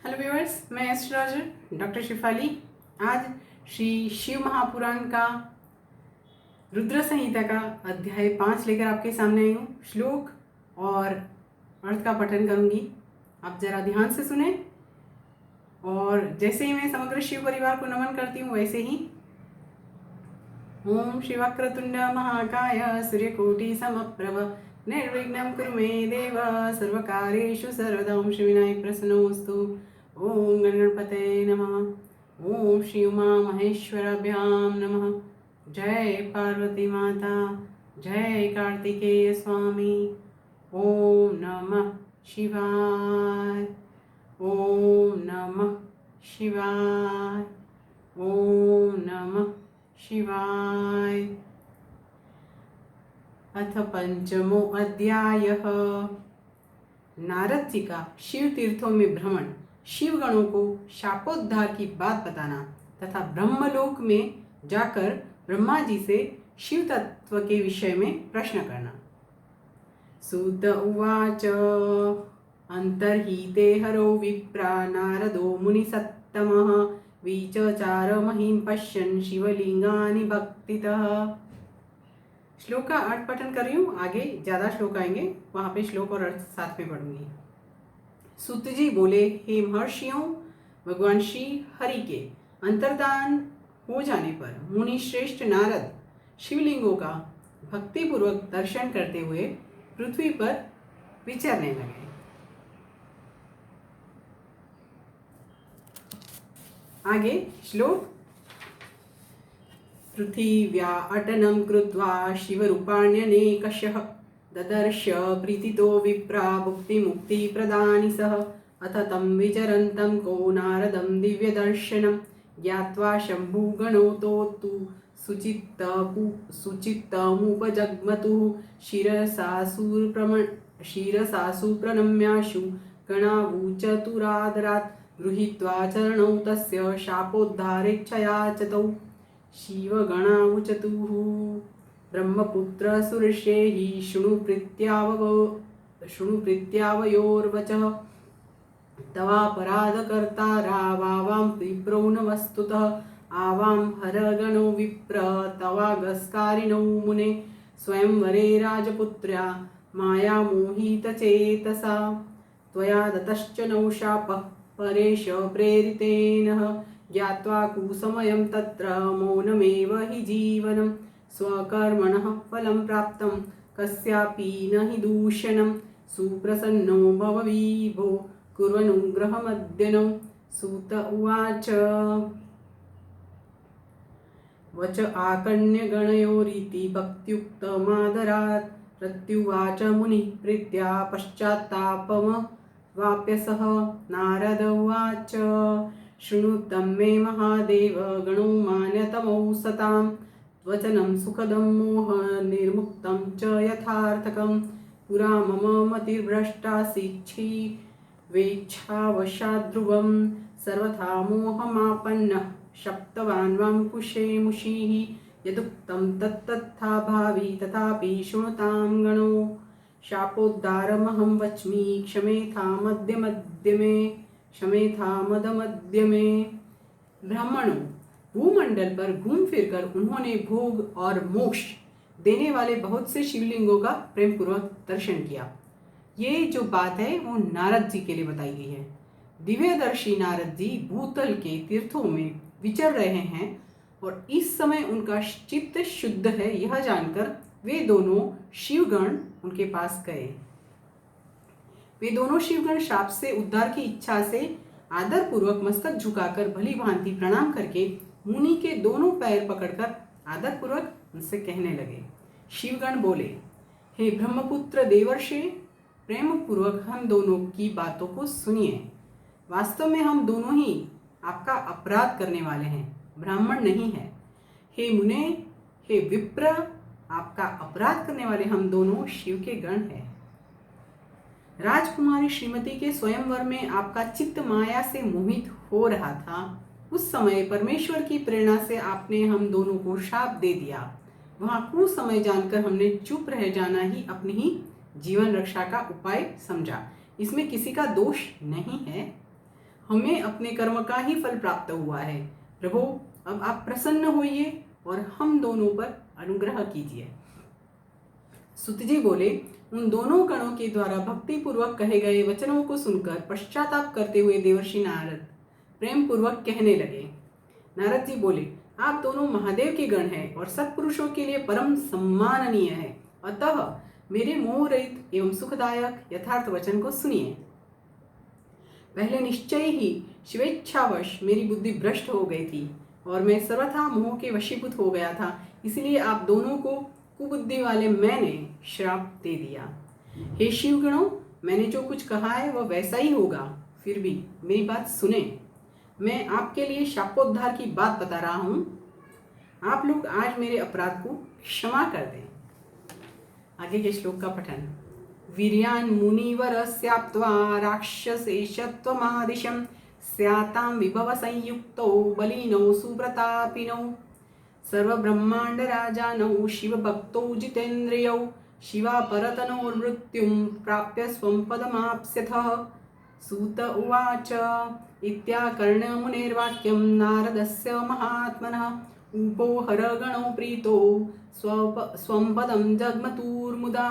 Hello viewers, मैं astrologer doctor Shifali. आज श्री शिव महापुराण का रुद्र संहिता का अध्याय 5 लेकर आपके सामने आई हूँ। श्लोक और अर्थ का पठन करूँगी, आप जरा ध्यान से सुने। और जैसे ही मैं समग्र शिव परिवार को नमन करती हूँ वैसे ही ओम शिवक्रतुंड महाकाय सूर्यकोटि समप्रभ निर्विघ्नं कुरु मे देव सर्वकार्येषु सर्वदा। ओम श्री विनायक प्रसन्नोस्तु। ओम गणपतये नमः। ओम श्री उमा महेश्वराभ्यां नमः। जय पार्वती माता, जय कार्तिकेय स्वामी। ओम नमः शिवाय, ओम नमः शिवाय, ओम नमः शिवाय। अथ पंचमो अध्यायः। नारद जी का शिव तीर्थों में भ्रमण, शिवगणों को शापोद्धार की बात बताना तथा ब्रह्मलोक में जाकर ब्रह्मा जी से शिव तत्व के विषय में प्रश्न करना। सूत उवाच अंतर्हिते हरो विप्रा नारदो मुनिसत्तमः विचचार महिं पश्यन् शिवलिंगानि भक्तितः। श्लोक का अर्थ पठन कर रही हूँ, आगे ज़्यादा श्लोक आएंगे, वहाँ पे श्लोक और अर्थ साथ में पढ़ूंगी। सूत जी बोले, हे महर्षियों, भगवान श्री हरि के अंतर्धान हो जाने पर मुनि श्रेष्ठ नारद शिवलिंगों का भक्तिपूर्वक दर्शन करते हुए पृथ्वी पर विचरने लगे। आगे श्लोक। पृथिव्या अटनं कृत्वा शिवरूपाण्यनेकशः ददर्श प्रीतितो विप्रा भुक्तिमुक्तिप्रदानि सः। अथ तं विचरन्तं को नारदं दिव्यदर्शनं ज्ञात्वा शम्भुगणोतोऽतु सुचित्तमुपजग्मतुः। शिरसासु प्रणम्याशु गणावूचतुरादरात् गृहीत्वा चरणौ तस्य शापोद्धारेच्छया च तौ। शिवगणावुचतुः ब्रह्मपुत्र सुरर्षेहि शृणु प्रीत्यावयोर्वचः तवापराधकर्तारा वावां विप्रौ न वस्तुतः आवां हरगणो विप्र तवागस्कारिणौ मुने। स्वयंवरे राजपुत्र्या मायामोहितचेतसा त्वया दत्तश्च नौ शापः परेश प्रेरितेन। ज्ञात्वा कुसमयं तत्र मौनमेव हि जीवनं स्वकर्मणः फलं प्राप्तं कस्यापि न हि दूषणं। सुप्रसन्नो भव विभो कुर्वनुग्रहमद्यनौ। सूत उवाच वच आकर्ण्यगणयोरिति भक्त्युक्तमादरात् प्रत्युवाच मुनिः प्रीत्या पश्चात्तापमवाप्यसः। नारद उवाच शृणुतं मे महादेव गणो मान्यतमौ सतां वचनं सुखदं मोह निर्मुक्तं च यथार्थकं। पुरा मम मतिर्भ्रष्टासीच्छी वेच्छावशाद्ध्रुवं सर्वथा मोहमापन्नः शप्तवान् वां कुशे मुषिः। यदुक्तं तत्तथा भावि तथापि शृणुतां गणो शापोद्धारमहं वच्मि क्षमेथामद्य मध्य में। ब्राह्मणों, भूमंडल पर घूम फिरकर उन्होंने भोग और मोक्ष देने वाले बहुत से शिवलिंगों का प्रेम पूर्वक दर्शन किया। ये जो बात है वो नारद जी के लिए बताई गई है। दिव्यदर्शी नारद जी भूतल के तीर्थों में विचर रहे हैं और इस समय उनका चित्त शुद्ध है, यह जानकर वे दोनों शिवगण उनके पास गए। वे दोनों शिवगण शाप से उद्धार की इच्छा से आदर पूर्वक मस्तक झुकाकर भली भांति प्रणाम करके मुनि के दोनों पैर पकड़कर आदर पूर्वक उनसे कहने लगे। शिवगण बोले, हे ब्रह्मपुत्र देवर्षि, प्रेम पूर्वक हम दोनों की बातों को सुनिए। वास्तव में हम दोनों ही आपका अपराध करने वाले हैं, ब्राह्मण नहीं है। हे मुने, हे विप्र, आपका अपराध करने वाले हम दोनों शिव के गण हैं। राजकुमारी श्रीमती के स्वयंवर में आपका चित्त माया से मोहित हो रहा था। उस समय परमेश्वर की प्रेरणा से आपने हम दोनों को शाप दे दिया। वहाँ कुसमय जानकर हमने चुप रह जाना ही अपनी ही जीवन रक्षा का उपाय समझा। इसमें किसी का दोष नहीं है। हमें अपने कर्म का ही फल प्राप्त हुआ है। प्रभु, अब आप प्रसन्न होइए और हम दोनों पर अनुग्रह कीजिए। सुत जी बोले, उन दोनों गणों के द्वारा भक्ति पूर्वक कहे गए वचनों को सुनकर पश्चाताप करते हुए देवर्षि नारद प्रेम पूर्वक कहने लगे। नारद जी बोले, आप दोनों महादेव के गण हैं और सत्पुरुषों के लिए परम सम्माननीय है, अतः मेरे मोह रहित एवं सुखदायक यथार्थ वचन को सुनिए। पहले निश्चय ही स्वेच्छावश मेरी बुद्धि भ्रष्ट हो गई थी और मैं सर्वथा मोह के वशीभूत हो गया था, इसलिए आप दोनों को कुबुद्धि वाले मैंने श्राप दे दिया। हे शिवगणों, मैंने जो कुछ कहा है वह वैसा ही होगा, फिर भी मेरी बात सुने। मैं आपके लिए शापोद्धार की बात बता रहा हूँ। आप लोग आज मेरे अपराध को क्षमा कर दें। आगे के श्लोक का पठन। वीर्यान् मुनिवरस्याप्त्वा राक्षसेशत्वमादिशं स्यातां विभव संयुक्तौ बलिनौ सुप्रतापिनौ सर्वब्रह्माण्डराजानौ शिवभक्तौ जितेन्द्रियौ शिवापरतनोर्मृत्युं प्राप्य स्वं पदमाप्स्यथः। सूत उवाच। इत्याकर्ण्यमुनेर्वाक्यं नारदस्य महात्मनः उपोहरगणो प्रीतो स्वं पदं जग्मतुर्मुदा।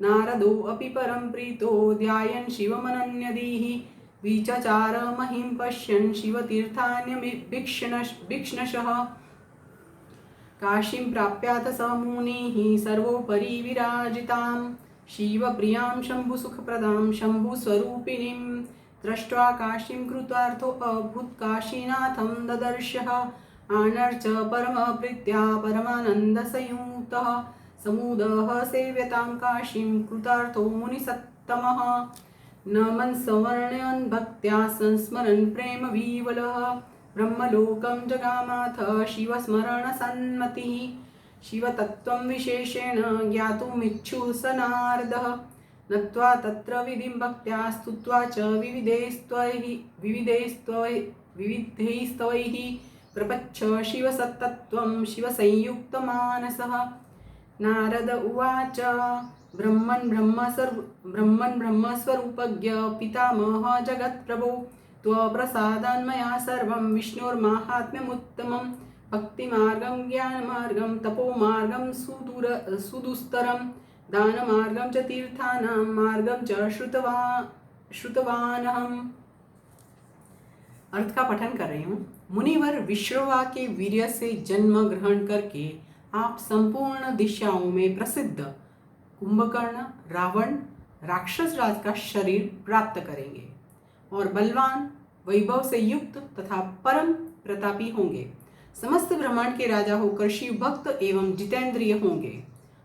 नारदोऽपि परं प्रीतो ध्यायन् शिवमनन्यदीः विचचार महिं पश्यन् शिवतीर्थान्यभीक्ष्णशः। काशीं प्राप्याथ स मुनिः सर्वोपरि विराजितां शिवप्रियां शम्भुसुखप्रदां शम्भुस्वरूपिणीं दृष्ट्वा काशीं कृतार्थो अभूत् काशीनाथं ददर्शः। आनर्च परमप्रीत्या परमानन्दसंयुक्तः समुदः सेव्यतां काशीं कृतार्थो मुनिसत्तमः। नमन् सवर्णयन् भक्त्या संस्मरन् प्रेमविवलः ब्रह्मलोकं जगामाथ शिवस्मरणसन्मतिः। शिवतत्त्वं विशेषेण ज्ञातुमिच्छुः स नारदः। नत्वा तत्र विधिं भक्त्या स्तुत्वा च विविधैस्तवैः प्रपच्छ शिवसत्तत्त्वं शिवसंयुक्तमानसः। नारद उवाच। ब्रह्मन् ब्रह्मस्वरूपज्ञ पितामह जगत्प्रभो त्वप्रसादान्मया सर्वं विष्णोर्माहात्म्यमुत्तमं भक्तिमार्गं ज्ञानमार्गं तपोमार्गं सुदुस्तरं दानमार्गं च तीर्थानां मार्गं च श्रुतवानहम्। अर्थ का पठन कर रही हूँ। मुनिवर विश्रवा के वीर्य से जन्म ग्रहण करके आप संपूर्ण दिशाओं में प्रसिद्ध कुंभकर्ण रावण राक्षस राज का शरीर प्राप्त करेंगे और बलवान वैभव से युक्त तथा परम प्रतापी होंगे। समस्त ब्रह्मांड के राजा होकर शिव भक्त एवं जितेंद्रिय होंगे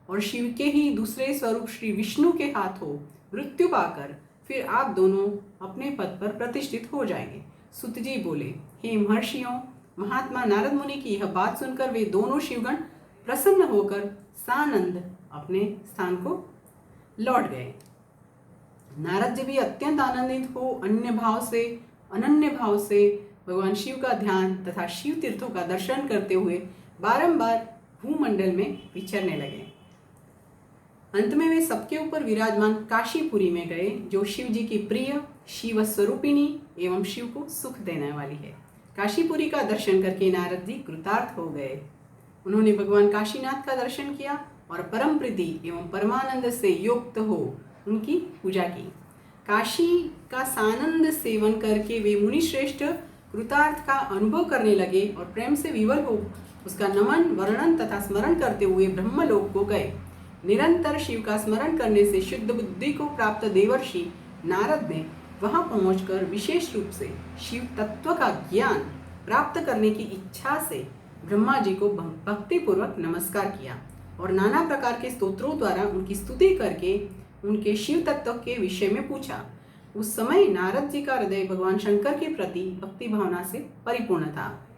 और शिव के ही दूसरे स्वरूप श्री विष्णु के हाथों मृत्यु पाकर फिर आप दोनों अपने पद पर प्रतिष्ठित हो जाएंगे। सुत जी बोले, हे महर्षियों, महात्मा नारद मुनि की यह बात सुनकर वे दोनों शिवगण प्रसन्न होकर सानंद अपने स्थान को लौट गए। नारद जी भी अत्यंत आनंदित हो अनन्य भाव से भगवान शिव का ध्यान तथा शिव तीर्थों का दर्शन करते हुए बारंबार भूमंडल में विचरने लगे। अंत में वे सबके ऊपर विराजमान काशीपुरी में गए, जो शिव जी की प्रिय शिव स्वरूपिणी एवं शिव को सुख देने वाली है। काशीपुरी का दर्शन करके नारद जी कृतार्थ हो गए। उन्होंने भगवान काशीनाथ का दर्शन किया और परम प्रीति एवं परमानंद से युक्त हो उनकी पूजा की। काशी का सानंद सेवन करके वे मुनि श्रेष्ठ कृतार्थ का अनुभव करने लगे और प्रेम से विवल हो उसका नमन वर्णन तथा स्मरण करते हुए ब्रह्मलोक को गए। निरंतर शिव का स्मरण करने से शुद्ध बुद्धि को प्राप्त देवर्षि नारद ने वहां पहुंचकर विशेष रूप से शिव तत्व का ज्ञान प्राप्त करने की इच्छा से ब्रह्मा जी को भक्तिपूर्वक नमस्कार किया और नाना प्रकार के स्तोत्रों द्वारा उनकी स्तुति करके उनके शिव तत्व के विषय में पूछा। उस समय नारद जी का हृदय भगवान शंकर के प्रति भक्ति भावना से परिपूर्ण था।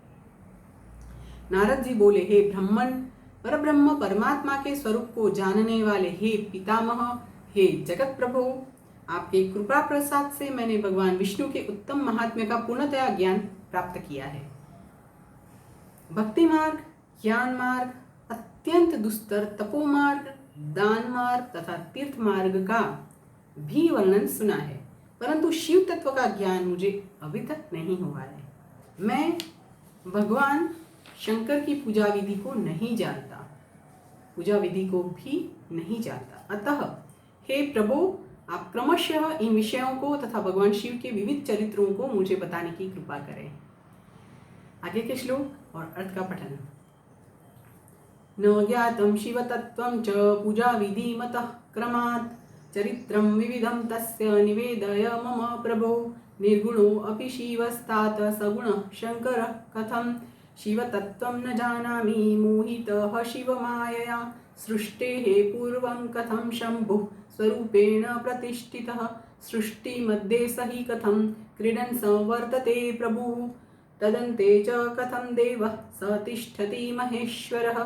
नारद जी बोले, हे ब्रह्मन, परब्रह्म परमात्मा के स्वरूप को जानने वाले हे पितामह, हे जगत प्रभु, आपके कृपा प्रसाद से मैंने भगवान विष्णु के उत्तम महात्म्य का पूर्णतया ज्ञान प्राप्त किया है। भक्ति मार्ग, ज्ञान मार्ग, अत्यंत दुस्तर तपो मार्ग, दान मार्ग तथा तीर्थ मार्ग का भी वर्णन सुना है। परंतु शिव तत्व का ज्ञान मुझे अभी तक नहीं हुआ है। मैं भगवान शंकर की पूजा विधि को नहीं जानता, पूजा विधि को भी नहीं जानता। अतः हे प्रभु, आप क्रमशः इन विषयों को तथा भगवान शिव के विविध चरित्रों को मुझे बताने की कृपा करें। आगे के श्लोक और अर्थ का पठन। न ज्ञातं शिवतत्त्वं च पूजा विधि मतः क्रमात् चरित्रं विविधं तस्य निवेदय मम प्रभो। निर्गुणो अपि शिवस्तात् सगुणः शङ्करः कथं शिवतत्त्वं न जानामि मोहितः शिवमायया। सृष्टेः पूर्वं कथं शम्भुः स्वरूपेण प्रतिष्ठितः सृष्टिमध्ये स हि कथं क्रीडन् संवर्तते प्रभुः। तदन्ते च कथं देवः स तिष्ठति महेश्वरः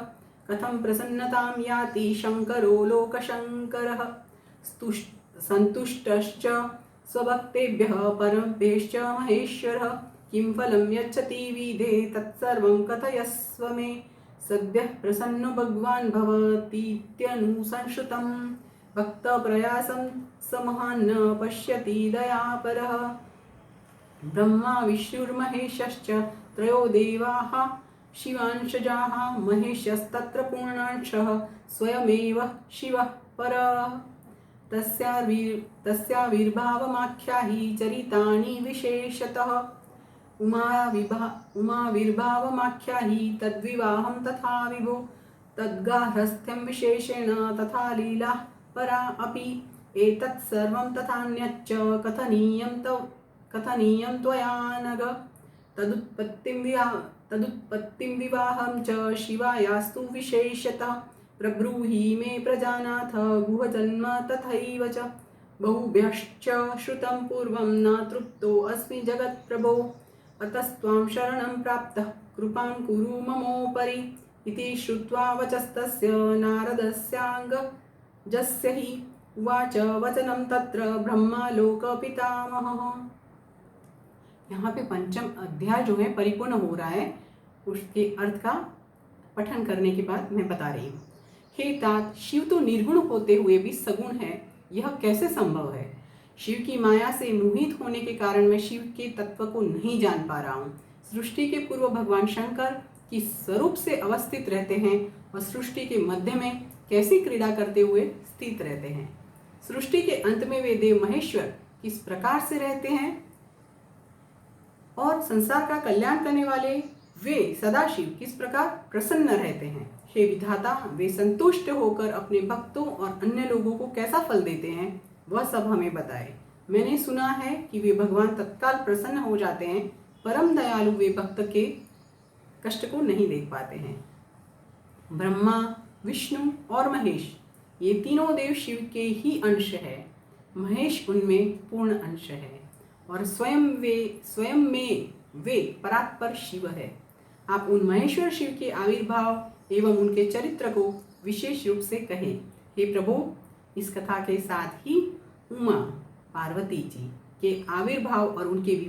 कथं प्रसन्नतां याति शङ्करो लोकशङ्करः। सन्तुष्टश्च स्वभक्तेभ्यः परमेभ्यश्च महेश्वरः किं फलं यच्छति विधे तत्सर्वं कथयस्व मे। सद्यः प्रसन्नो भगवान् भवतीत्यनुसंश्रुतं भक्तप्रयासं स महान् न पश्यति दयापरः। ब्रह्मा विष्णुर्महेशश्च त्रयो देवाः शिवांशजाः महेशस्तत्र पूर्णांशः स्वयमेव शिवः परः। तस्याविर्भावमाख्याहि चरितानि विशेषतः उमाविर्भावमाख्याहि तद्विवाहं तथा विभो। तद्गार्हस्थ्यं विशेषेण तथा लीला परा अपि एतत् सर्वं तथान्यच्च कथनीयं त्वया नघ। तदुत्पत्तिं विवाहं च शिवायास्तु विशेषतः प्रब्रूहि मे प्रजानाथ गुहजन्म तथैव च। बहुभ्यश्च श्रुतं पूर्वं न तृप्तो अस्मि जगत्प्रभो अतस्त्वां शरणं प्राप्तः कृपां कुरु ममोपरि। इति श्रुत्वा वचस्तस्य नारदस्याङ्गजस्य हि उवाच वचनं तत्र ब्रह्मालोकपितामहः। यहाँ पे पंचम अध्याय जो है परिपूर्ण हो रहा है, उसके अर्थ का पठन करने के बाद मैं बता रही हूँ। हे तात, शिव तो निर्गुण होते हुए भी सगुण है, यह कैसे संभव है? शिव की माया से मोहित होने के कारण मैं शिव के तत्व को नहीं जान पा रहा हूँ। सृष्टि के पूर्व भगवान शंकर किस स्वरूप से अवस्थित रहते हैं और सृष्टि के मध्य में कैसी क्रीड़ा करते हुए स्थित रहते हैं। सृष्टि के अंत में वे देव महेश्वर किस प्रकार से रहते हैं और संसार का कल्याण करने वाले वे सदाशिव किस प्रकार प्रसन्न रहते हैं। हे विधाता, वे संतुष्ट होकर अपने भक्तों और अन्य लोगों को कैसा फल देते हैं, वह सब हमें बताए। मैंने सुना है कि वे भगवान तत्काल प्रसन्न हो जाते हैं। परम दयालु वे भक्त के कष्ट को नहीं देख पाते हैं। ब्रह्मा, विष्णु और महेश ये तीनों देव शिव के ही अंश है। महेश उनमें पूर्ण अंश है और स्वयं में वे परात्पर शिव है। आप उन महेश्वर शिव के आविर्भाव एवं उनके चरित्र को विशेष रूप से कहें। हे प्रभु, इस कथा के साथ ही उमा पार्वती जी के आविर्भाव और उनके